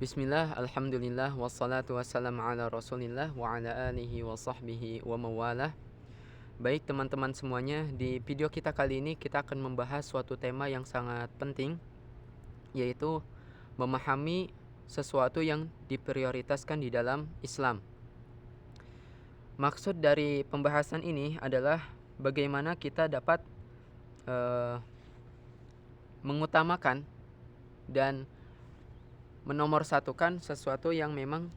Bismillah, alhamdulillah, wassalatu wassalamu ala rasulillah wa ala alihi wa sahbihi wa mawalah. Baik teman-teman semuanya, di video kita kali ini kita akan membahas suatu tema yang sangat penting, yaitu memahami sesuatu yang diprioritaskan di dalam Islam. Maksud dari pembahasan ini adalah bagaimana kita dapat mengutamakan dan menomorsatukan sesuatu yang memang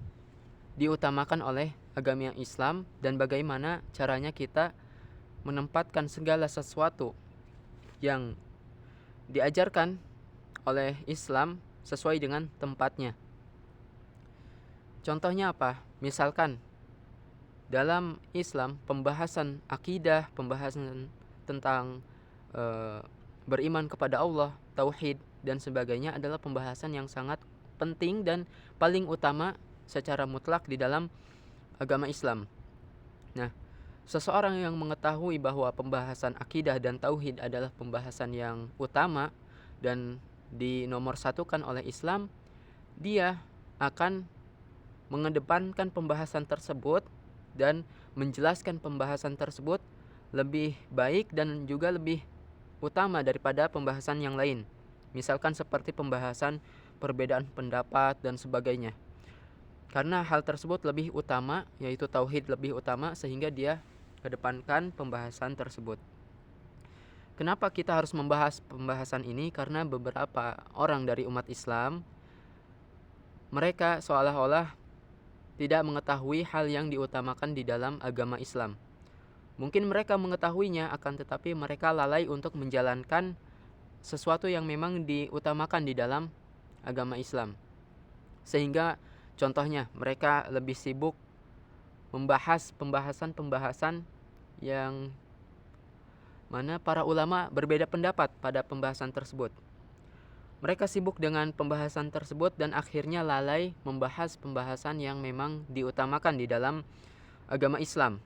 diutamakan oleh agama Islam, dan bagaimana caranya kita menempatkan segala sesuatu yang diajarkan oleh Islam sesuai dengan tempatnya. Contohnya apa? Misalkan dalam Islam pembahasan akidah, pembahasan tentang beriman kepada Allah, tauhid dan sebagainya adalah pembahasan yang sangat penting dan paling utama secara mutlak di dalam agama Islam. Nah, seseorang yang mengetahui bahwa pembahasan akidah dan tauhid adalah pembahasan yang utama dan dinomorsatukan oleh Islam, dia akan mengedepankan pembahasan tersebut dan menjelaskan pembahasan tersebut lebih baik dan juga lebih utama daripada pembahasan yang lain. Misalkan seperti pembahasan perbedaan pendapat dan sebagainya. Karena hal tersebut lebih utama, yaitu tauhid lebih utama, sehingga dia kedepankan pembahasan tersebut. Kenapa kita harus membahas pembahasan ini? Karena beberapa orang dari umat Islam, mereka seolah-olah tidak mengetahui hal yang diutamakan di dalam agama Islam. Mungkin mereka mengetahuinya, akan tetapi mereka lalai untuk menjalankan sesuatu yang memang diutamakan di dalam agama Islam. Sehingga contohnya mereka lebih sibuk membahas pembahasan yang mana para ulama berbeda pendapat pada pembahasan tersebut. Mereka sibuk dengan pembahasan tersebut dan akhirnya lalai membahas pembahasan yang memang diutamakan di dalam agama Islam.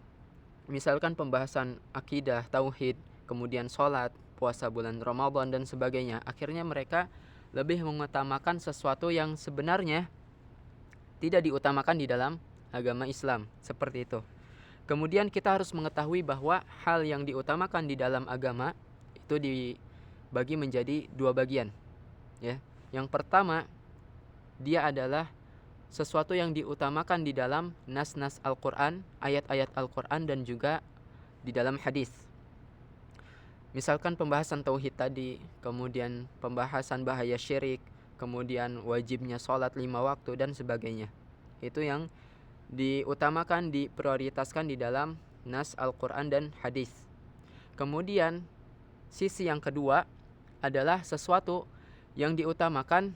Misalkan pembahasan akidah, tauhid, kemudian sholat, puasa bulan Ramadan dan sebagainya. Akhirnya mereka lebih mengutamakan sesuatu yang sebenarnya tidak diutamakan di dalam agama Islam, seperti itu. Kemudian kita harus mengetahui bahwa hal yang diutamakan di dalam agama itu dibagi menjadi dua bagian, ya. Yang pertama, dia adalah sesuatu yang diutamakan di dalam nas-nas Al-Quran, ayat-ayat Al-Quran dan juga di dalam hadis. Misalkan pembahasan tauhid tadi, kemudian pembahasan bahaya syirik, kemudian wajibnya sholat 5 waktu dan sebagainya. Itu yang diutamakan, diprioritaskan di dalam nas Al-Quran dan hadis. Kemudian sisi yang kedua adalah sesuatu yang diutamakan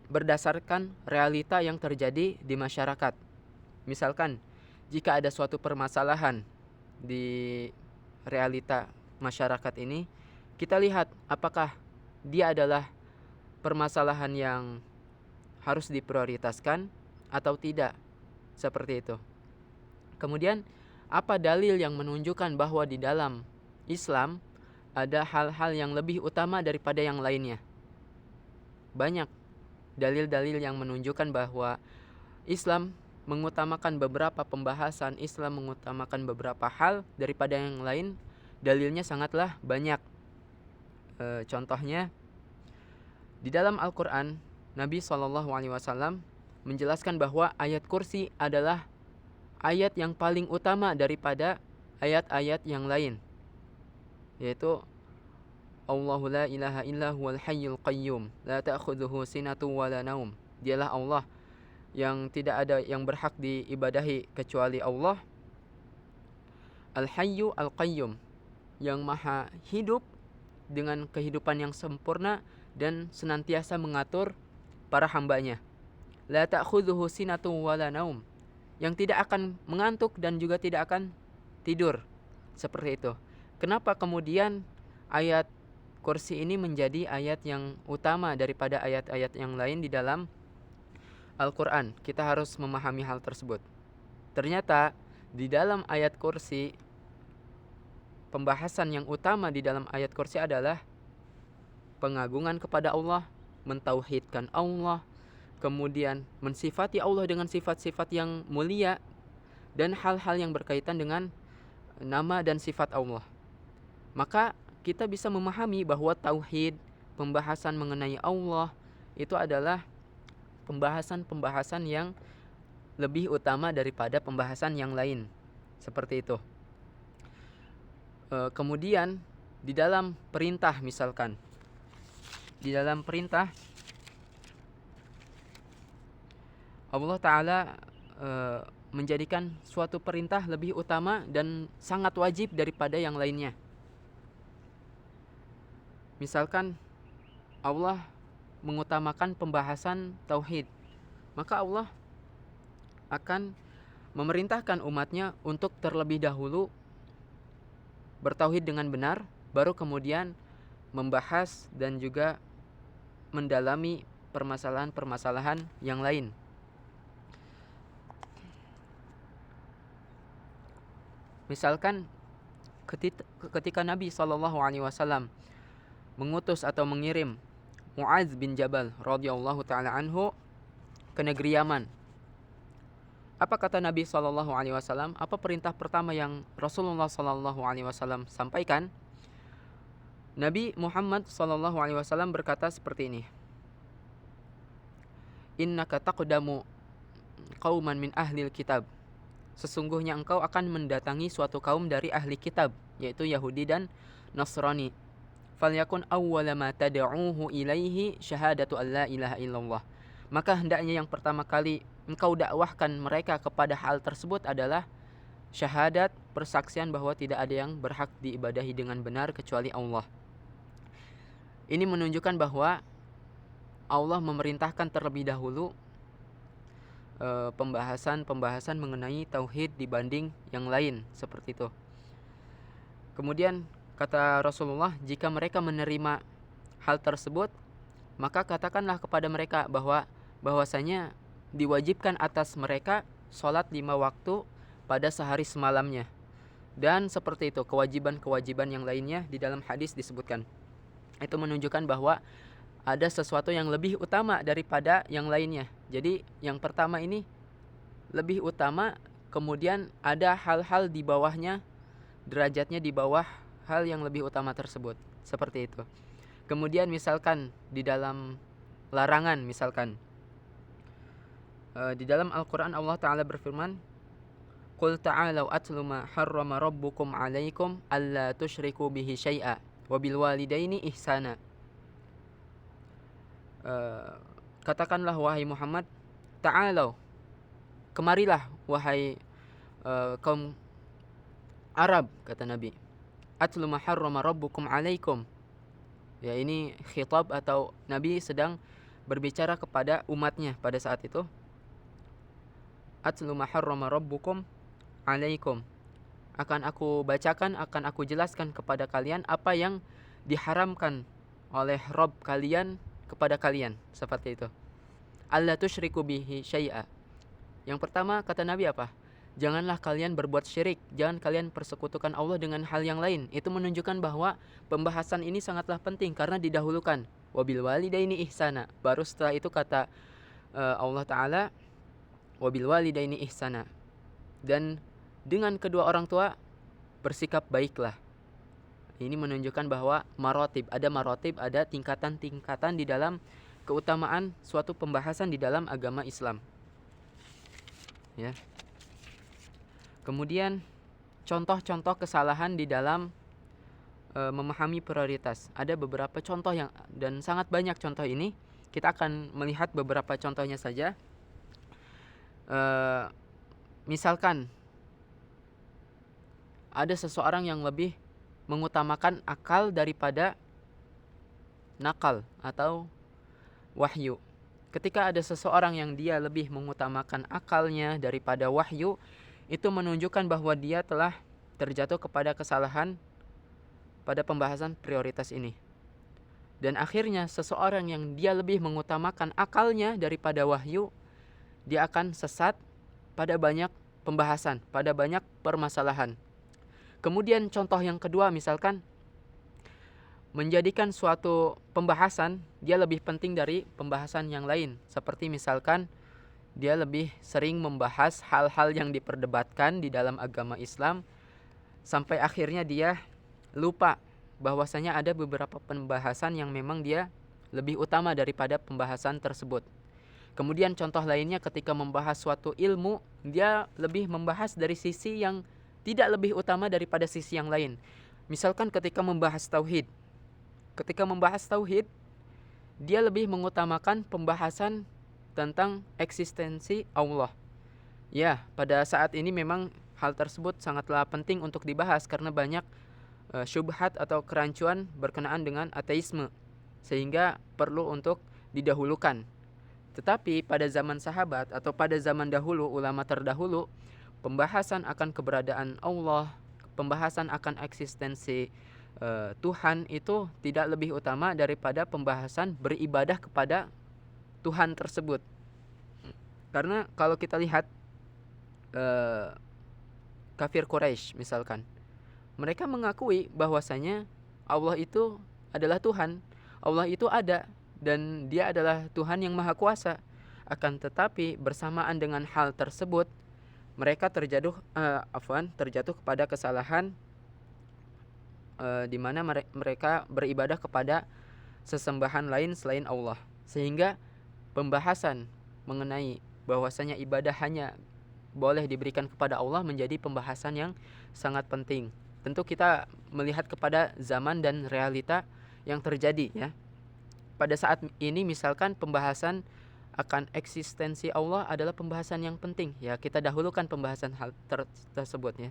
berdasarkan realita yang terjadi di masyarakat. Misalkan jika ada suatu permasalahan di realita masyarakat ini, kita lihat apakah dia adalah permasalahan yang harus diprioritaskan atau tidak, seperti itu. Kemudian apa dalil yang menunjukkan bahwa di dalam Islam ada hal-hal yang lebih utama daripada yang lainnya? Banyak dalil-dalil yang menunjukkan bahwa Islam mengutamakan beberapa pembahasan, Islam mengutamakan beberapa hal daripada yang lain. Dalilnya sangatlah banyak. Contohnya di dalam Al-Quran, Nabi SAW menjelaskan bahwa ayat kursi adalah ayat yang paling utama daripada ayat-ayat yang lain, yaitu Allahu la ilaha illa huwal hayyul qayyum la ta'khudhuhu sinatun wa la naum. Dialah Allah yang tidak ada yang berhak diibadahi kecuali Allah, Al-Hayyu Al-Qayyum, yang maha hidup dengan kehidupan yang sempurna dan senantiasa mengatur para hambanya. La ta'khudhuhu sinatun wa la naum, yang tidak akan mengantuk dan juga tidak akan tidur. Seperti itu. Kenapa kemudian ayat kursi ini menjadi ayat yang utama daripada ayat-ayat yang lain di dalam Al-Quran? Kita harus memahami hal tersebut. Ternyata di dalam ayat kursi, pembahasan yang utama di dalam ayat kursi adalah pengagungan kepada Allah, mentauhidkan Allah, kemudian mensifati Allah dengan sifat-sifat yang mulia, dan hal-hal yang berkaitan dengan nama dan sifat Allah. Maka kita bisa memahami bahwa tauhid, pembahasan mengenai Allah, itu adalah pembahasan-pembahasan yang lebih utama daripada pembahasan yang lain. Seperti itu. Kemudian di dalam perintah, misalkan di dalam perintah Allah Ta'ala menjadikan suatu perintah lebih utama dan sangat wajib daripada yang lainnya. Misalkan Allah mengutamakan pembahasan tauhid, maka Allah akan memerintahkan umatnya untuk terlebih dahulu bertauhid dengan benar, baru kemudian membahas dan juga mendalami permasalahan-permasalahan yang lain. Misalkan ketika Nabi SAW mengutus atau mengirim Mu'adz bin Jabal radhiyallahu taala anhu ke negeri Yaman, apa kata Nabi SAW? Apa perintah pertama yang Rasulullah SAW sampaikan? Nabi Muhammad SAW berkata seperti ini: Innaka taqdamu qauman min ahlil kitab. Sesungguhnya engkau akan mendatangi suatu kaum dari ahli kitab, yaitu Yahudi dan Nasrani. Falyakun awwala ma tad'uuhu ilaihi syahadatu alla ilaha illallah. Maka hendaknya yang pertama kali engkau dakwahkan mereka kepada hal tersebut adalah syahadat, persaksian bahwa tidak ada yang berhak diibadahi dengan benar kecuali Allah. Ini menunjukkan bahwa Allah memerintahkan terlebih dahulu pembahasan mengenai tauhid dibanding yang lain, seperti itu. Kemudian kata Rasulullah, jika mereka menerima hal tersebut, maka katakanlah kepada mereka bahwasanya diwajibkan atas mereka sholat 5 waktu pada sehari semalamnya. Dan seperti itu kewajiban-kewajiban yang lainnya di dalam hadis disebutkan. Itu menunjukkan bahwa ada sesuatu yang lebih utama daripada yang lainnya. Jadi yang pertama ini lebih utama, kemudian ada hal-hal di bawahnya, derajatnya di bawah hal yang lebih utama tersebut. Seperti itu. Kemudian misalkan di dalam larangan, misalkan di dalam Al-Quran Allah Ta'ala berfirman, Qul ta'alau atlu ma harrama rabbukum alaikum alla tusyriku bihi syai'a wa bil walidaini ihsana. Katakanlah wahai Muhammad, ta'alau, kemarilah wahai kaum Arab, kata Nabi, atlu ma harrama rabbukum alaikum. Ya, ini khitab atau Nabi sedang berbicara kepada umatnya pada saat itu. Atlu ma harrama rabbukum alaikum. Akan aku bacakan, akan aku jelaskan kepada kalian apa yang diharamkan oleh Rabb kalian kepada kalian, seperti itu. Alla tusyriku bihi syai'a. Yang pertama kata Nabi apa? Janganlah kalian berbuat syirik, jangan kalian persekutukan Allah dengan hal yang lain. Itu menunjukkan bahwa pembahasan ini sangatlah penting karena didahulukan wabil walidaini ihsana. Baru setelah itu kata Allah Ta'ala wabil walidaini ihsana. Dan dengan kedua orang tua bersikap baiklah. Ini menunjukkan bahwa marotib, ada tingkatan-tingkatan di dalam keutamaan suatu pembahasan di dalam agama Islam. Ya. Kemudian contoh-contoh kesalahan di dalam memahami prioritas. Ada beberapa contoh yang dan sangat banyak contoh ini. Kita akan melihat beberapa contohnya saja. Misalkan ada seseorang yang lebih mengutamakan akal daripada nakal atau wahyu. Ketika ada seseorang yang dia lebih mengutamakan akalnya daripada wahyu, itu menunjukkan bahwa dia telah terjatuh kepada kesalahan pada pembahasan prioritas ini. Dan akhirnya seseorang yang dia lebih mengutamakan akalnya daripada wahyu, dia akan sesat pada banyak pembahasan, pada banyak permasalahan. Kemudian contoh yang kedua, misalkan menjadikan suatu pembahasan dia lebih penting dari pembahasan yang lain. Seperti misalkan dia lebih sering membahas hal-hal yang diperdebatkan di dalam agama Islam sampai akhirnya dia lupa bahwasanya ada beberapa pembahasan yang memang dia lebih utama daripada pembahasan tersebut. Kemudian contoh lainnya ketika membahas suatu ilmu, dia lebih membahas dari sisi yang tidak lebih utama daripada sisi yang lain. Misalkan ketika membahas tauhid. Ketika membahas tauhid, dia lebih mengutamakan pembahasan tentang eksistensi Allah. Ya, pada saat ini memang hal tersebut sangatlah penting untuk dibahas karena banyak syubhat atau kerancuan berkenaan dengan ateisme, sehingga perlu untuk didahulukan. Tetapi pada zaman sahabat atau pada zaman dahulu, ulama terdahulu, pembahasan akan keberadaan Allah, pembahasan akan eksistensi Tuhan itu tidak lebih utama daripada pembahasan beribadah kepada Tuhan tersebut. Karena kalau kita lihat kafir Quraisy misalkan, mereka mengakui bahwasanya Allah itu adalah Tuhan, Allah itu ada dan dia adalah Tuhan yang maha kuasa. Akan tetapi bersamaan dengan hal tersebut, mereka terjatuh kepada kesalahan di mana mereka beribadah kepada sesembahan lain selain Allah, sehingga pembahasan mengenai bahwasanya ibadah hanya boleh diberikan kepada Allah menjadi pembahasan yang sangat penting. Tentu kita melihat kepada zaman dan realita yang terjadi ya. Pada saat ini misalkan pembahasan akan eksistensi Allah adalah pembahasan yang penting ya, kita dahulukan pembahasan hal tersebut ya.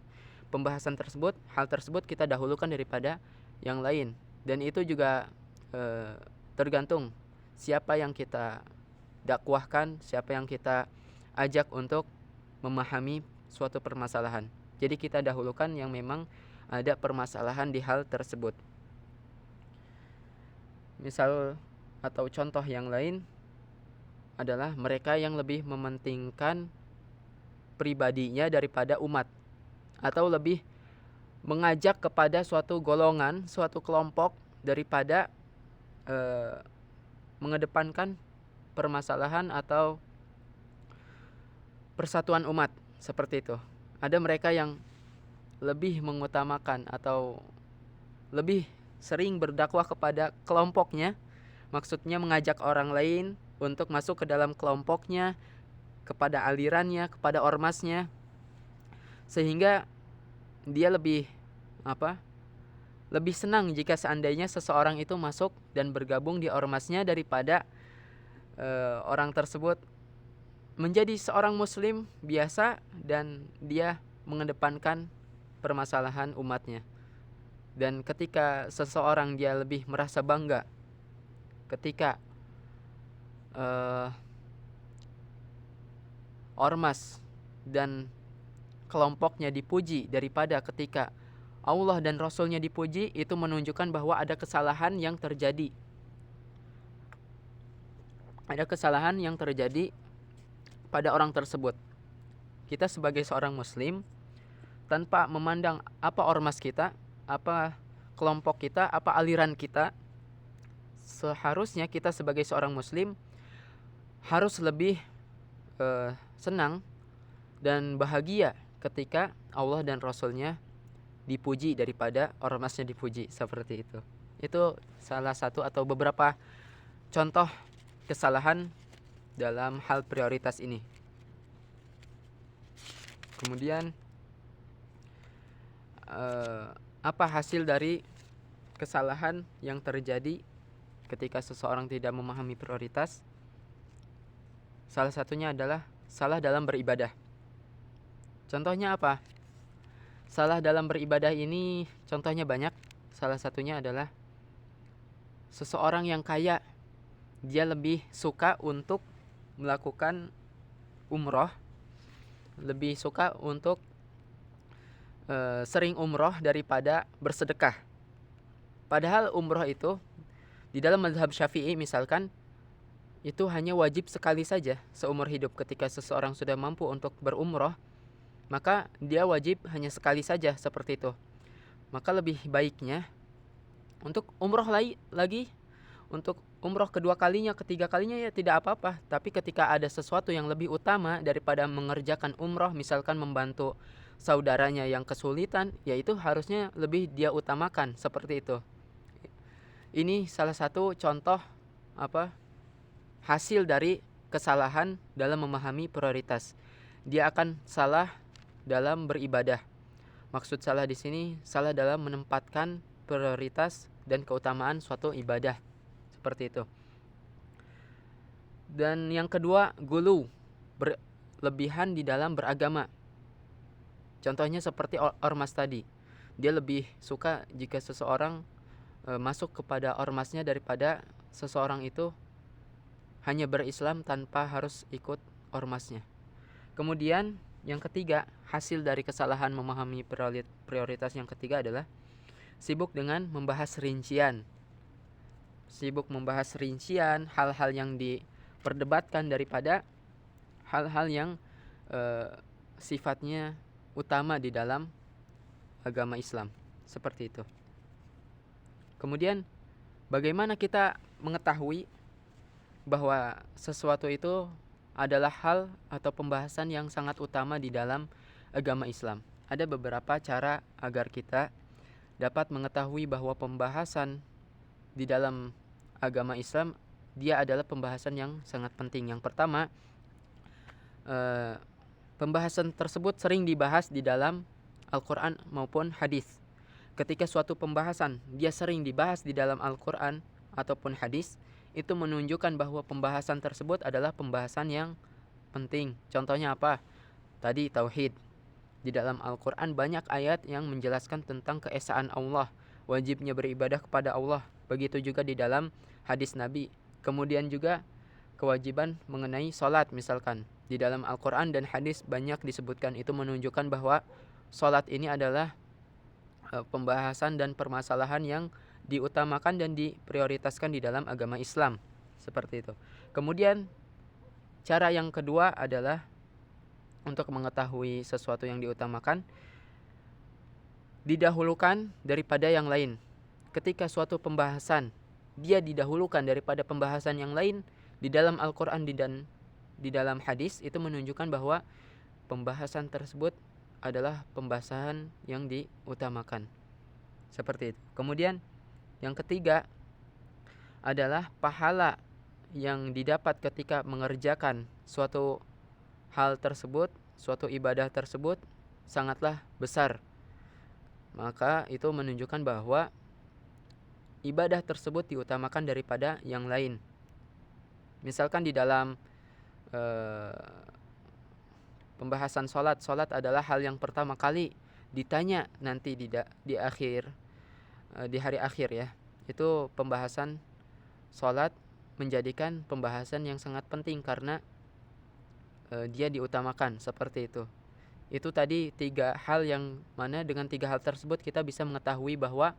Hal tersebut kita dahulukan daripada yang lain, dan itu juga tergantung siapa yang kita dakwahkan, siapa yang kita ajak untuk memahami suatu permasalahan. Jadi kita dahulukan yang memang ada permasalahan di hal tersebut. Misal atau contoh yang lain adalah mereka yang lebih mementingkan pribadinya daripada umat, atau lebih mengajak kepada suatu golongan, suatu kelompok daripada mengedepankan permasalahan atau persatuan umat, seperti itu. Ada mereka yang lebih mengutamakan atau lebih sering berdakwah kepada kelompoknya, maksudnya mengajak orang lain untuk masuk ke dalam kelompoknya, kepada alirannya, kepada ormasnya, sehingga dia lebih senang jika seandainya seseorang itu masuk dan bergabung di ormasnya daripada orang tersebut menjadi seorang muslim biasa dan dia mengedepankan permasalahan umatnya. Dan ketika seseorang dia lebih merasa bangga ketika ormas dan kelompoknya dipuji daripada ketika Allah dan Rasulnya dipuji, itu menunjukkan bahwa ada kesalahan yang terjadi. Ada kesalahan yang terjadi pada orang tersebut. Kita sebagai seorang muslim, tanpa memandang apa ormas kita, apa kelompok kita, apa aliran kita, seharusnya kita sebagai seorang muslim harus lebih senang dan bahagia ketika Allah dan Rasulnya dipuji daripada ormasnya dipuji, seperti itu. Itu salah satu atau beberapa contoh kesalahan dalam hal prioritas ini. Kemudian apa hasil dari kesalahan yang terjadi ketika seseorang tidak memahami prioritas? Salah satunya adalah salah dalam beribadah. Contohnya apa? Salah dalam beribadah ini contohnya banyak. Salah satunya adalah seseorang yang kaya, dia lebih suka untuk melakukan umroh, lebih suka untuk sering umroh daripada bersedekah. Padahal umroh itu di dalam mazhab Syafi'i misalkan itu hanya wajib sekali saja seumur hidup. Ketika seseorang sudah mampu untuk berumroh, maka dia wajib hanya sekali saja, seperti itu. Maka lebih baiknya Untuk umroh lagi, untuk umroh kedua kalinya, ketiga kalinya ya tidak apa-apa. Tapi ketika ada sesuatu yang lebih utama daripada mengerjakan umroh, misalkan membantu saudaranya yang kesulitan, ya itu harusnya lebih dia utamakan, seperti itu. Ini salah satu contoh hasil dari kesalahan dalam memahami prioritas. Dia akan salah dalam beribadah. Maksud salah di sini salah dalam menempatkan prioritas dan keutamaan suatu ibadah, seperti itu. Dan yang kedua, gulu, berlebihan di dalam beragama. Contohnya seperti ormas tadi. Dia lebih suka jika seseorang masuk kepada ormasnya daripada seseorang itu hanya berislam tanpa harus ikut ormasnya. Kemudian yang ketiga, hasil dari kesalahan memahami prioritas yang ketiga adalah sibuk dengan membahas rincian. Sibuk membahas rincian hal-hal yang diperdebatkan daripada hal-hal yang sifatnya utama di dalam agama Islam, seperti itu. Kemudian bagaimana kita mengetahui bahwa sesuatu itu adalah hal atau pembahasan yang sangat utama di dalam agama Islam? Ada beberapa cara agar kita dapat mengetahui bahwa pembahasan di dalam agama Islam dia adalah pembahasan yang sangat penting. Yang pertama, pembahasan tersebut sering dibahas di dalam Al-Quran maupun hadis. Ketika suatu pembahasan dia sering dibahas di dalam Al-Quran ataupun hadis, itu menunjukkan bahwa pembahasan tersebut adalah pembahasan yang penting. Contohnya apa? Tadi tauhid. Di dalam Al-Quran banyak ayat yang menjelaskan tentang keesaan Allah, wajibnya beribadah kepada Allah. Begitu juga di dalam hadis Nabi. Kemudian juga kewajiban mengenai sholat misalkan. Di dalam Al-Quran dan hadis banyak disebutkan. Itu menunjukkan bahwa sholat ini adalah pembahasan dan permasalahan yang diutamakan dan diprioritaskan di dalam agama Islam, seperti itu. Kemudian cara yang kedua adalah untuk mengetahui sesuatu yang diutamakan, didahulukan daripada yang lain. Ketika suatu pembahasan dia didahulukan daripada pembahasan yang lain di dalam Al-Quran dan di dalam hadis, itu menunjukkan bahwa pembahasan tersebut adalah pembahasan yang diutamakan, seperti itu. Kemudian yang ketiga adalah pahala yang didapat ketika mengerjakan suatu hal tersebut, suatu ibadah tersebut sangatlah besar. Maka itu menunjukkan bahwa ibadah tersebut diutamakan daripada yang lain. Misalkan di dalam pembahasan sholat adalah hal yang pertama kali ditanya nanti di akhir, di hari akhir ya. Itu pembahasan sholat menjadikan pembahasan yang sangat penting karena dia diutamakan, seperti itu. Itu tadi 3 hal yang mana dengan 3 hal tersebut kita bisa mengetahui bahwa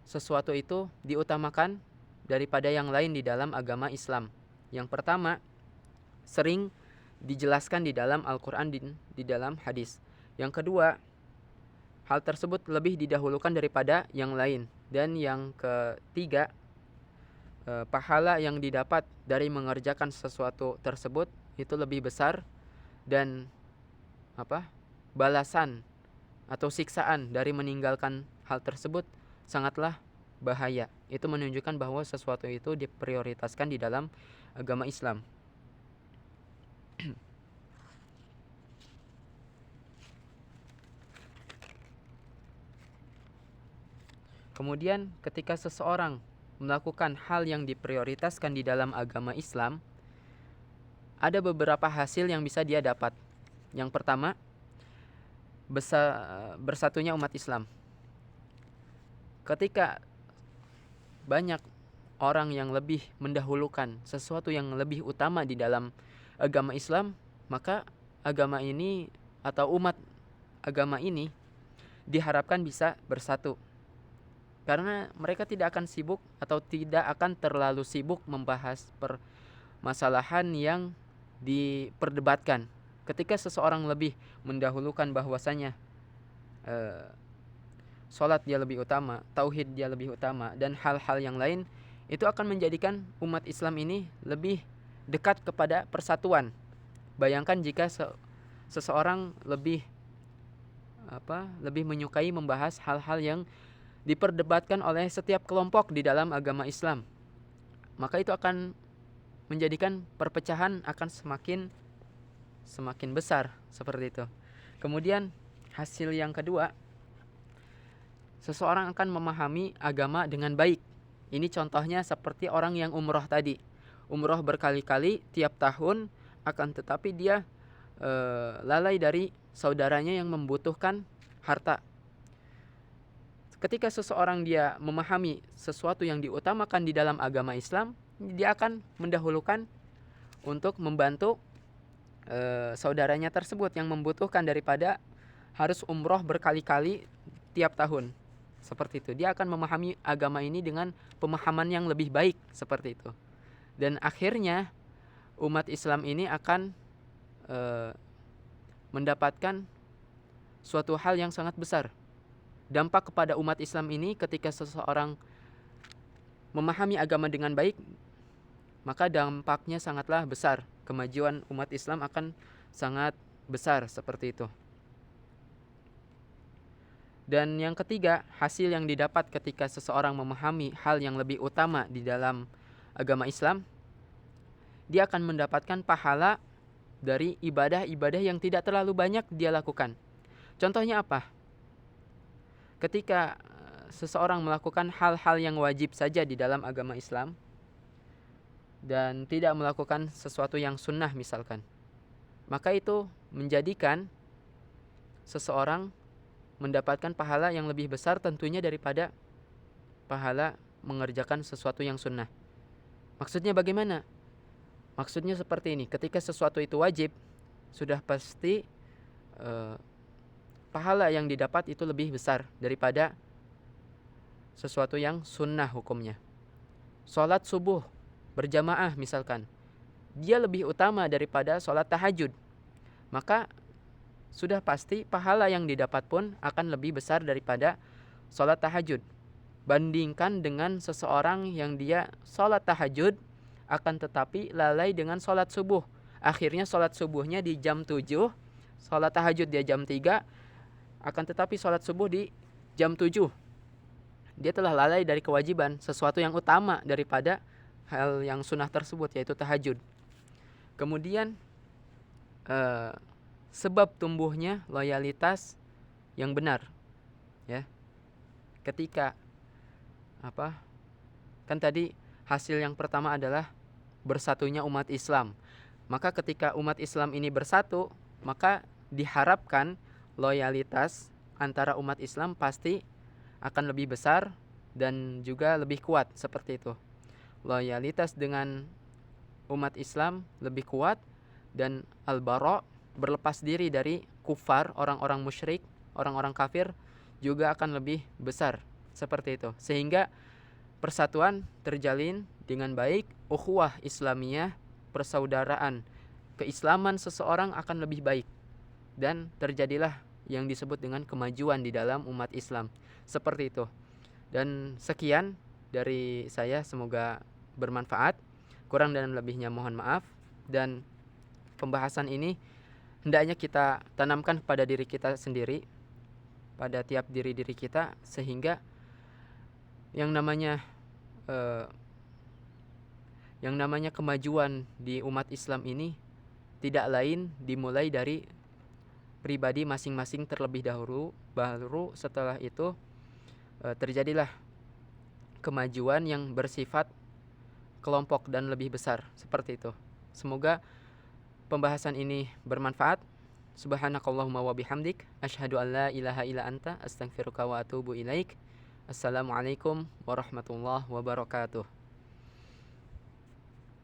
sesuatu itu diutamakan daripada yang lain di dalam agama Islam. Yang pertama, sering dijelaskan di dalam Al-Quran di dalam hadis. Yang kedua, hal tersebut lebih didahulukan daripada yang lain. Dan yang ketiga, pahala yang didapat dari mengerjakan sesuatu tersebut itu lebih besar, dan balasan atau siksaan dari meninggalkan hal tersebut sangatlah bahaya. Itu menunjukkan bahwa sesuatu itu diprioritaskan di dalam agama Islam. Kemudian ketika seseorang melakukan hal yang diprioritaskan di dalam agama Islam, ada beberapa hasil yang bisa dia dapat. Yang pertama, bersatunya umat Islam. Ketika banyak orang yang lebih mendahulukan sesuatu yang lebih utama di dalam agama Islam, maka agama ini atau umat agama ini diharapkan bisa bersatu. Karena mereka tidak akan sibuk atau tidak akan terlalu sibuk membahas permasalahan yang diperdebatkan. Ketika seseorang lebih mendahulukan bahwasanya sholat dia lebih utama, tauhid dia lebih utama, dan hal-hal yang lain, itu akan menjadikan umat Islam ini lebih dekat kepada persatuan. Bayangkan jika seseorang lebih menyukai membahas hal-hal yang diperdebatkan oleh setiap kelompok di dalam agama Islam, maka itu akan menjadikan perpecahan akan semakin besar seperti itu. Kemudian hasil yang kedua, seseorang akan memahami agama dengan baik. Ini contohnya seperti orang yang umroh tadi. Umroh berkali-kali tiap tahun, akan tetapi dia lalai dari saudaranya yang membutuhkan harta. Ketika seseorang dia memahami sesuatu yang diutamakan di dalam agama Islam, dia akan mendahulukan untuk membantu saudaranya tersebut yang membutuhkan daripada harus umroh berkali-kali tiap tahun. Seperti itu. Dia akan memahami agama ini dengan pemahaman yang lebih baik seperti itu. Dan akhirnya umat Islam ini akan mendapatkan suatu hal yang sangat besar. Dampak kepada umat Islam ini ketika seseorang memahami agama dengan baik, maka dampaknya sangatlah besar. Kemajuan umat Islam akan sangat besar seperti itu. Dan yang ketiga, hasil yang didapat ketika seseorang memahami hal yang lebih utama di dalam agama Islam, dia akan mendapatkan pahala dari ibadah-ibadah yang tidak terlalu banyak dia lakukan. Contohnya apa? Ketika seseorang melakukan hal-hal yang wajib saja di dalam agama Islam dan tidak melakukan sesuatu yang sunnah misalkan, maka itu menjadikan seseorang mendapatkan pahala yang lebih besar tentunya daripada pahala mengerjakan sesuatu yang sunnah. Maksudnya bagaimana? Maksudnya seperti ini, ketika sesuatu itu wajib, sudah pasti pahala yang didapat itu lebih besar daripada sesuatu yang sunnah hukumnya. Sholat subuh berjamaah misalkan, dia lebih utama daripada sholat tahajud, maka sudah pasti pahala yang didapat pun akan lebih besar daripada sholat tahajud. Bandingkan dengan seseorang yang dia sholat tahajud akan tetapi lalai dengan sholat subuh. Akhirnya sholat subuhnya di jam 7, sholat tahajud dia jam 3, akan tetapi sholat subuh di jam 7. Dia telah lalai dari kewajiban, sesuatu yang utama daripada hal yang sunnah tersebut, yaitu tahajud. Kemudian sebab tumbuhnya loyalitas yang benar, ya. Ketika kan tadi hasil yang pertama adalah bersatunya umat Islam. Maka ketika umat Islam ini bersatu, maka diharapkan loyalitas antara umat Islam pasti akan lebih besar dan juga lebih kuat seperti itu. Loyalitas dengan umat Islam lebih kuat, dan al-bara, berlepas diri dari kufar, orang-orang musyrik, orang-orang kafir juga akan lebih besar seperti itu. Sehingga persatuan terjalin dengan baik, ukhuwah Islamiyah, persaudaraan, keislaman seseorang akan lebih baik, dan terjadilah yang disebut dengan kemajuan di dalam umat Islam. Seperti itu. Dan sekian dari saya, semoga bermanfaat. Kurang dan lebihnya mohon maaf. Dan pembahasan ini hendaknya kita tanamkan pada diri kita sendiri, pada tiap diri-diri kita, sehingga yang namanya kemajuan di umat Islam ini tidak lain dimulai dari pribadi masing-masing terlebih dahulu, baru setelah itu terjadilah kemajuan yang bersifat kelompok dan lebih besar seperti itu. Semoga pembahasan ini bermanfaat. Subhanakallahumma wa bihamdik, asyhadu an la ilaha illa anta, astaghfiruka wa atubu ilaik. Assalamualaikum warahmatullahi wabarakatuh.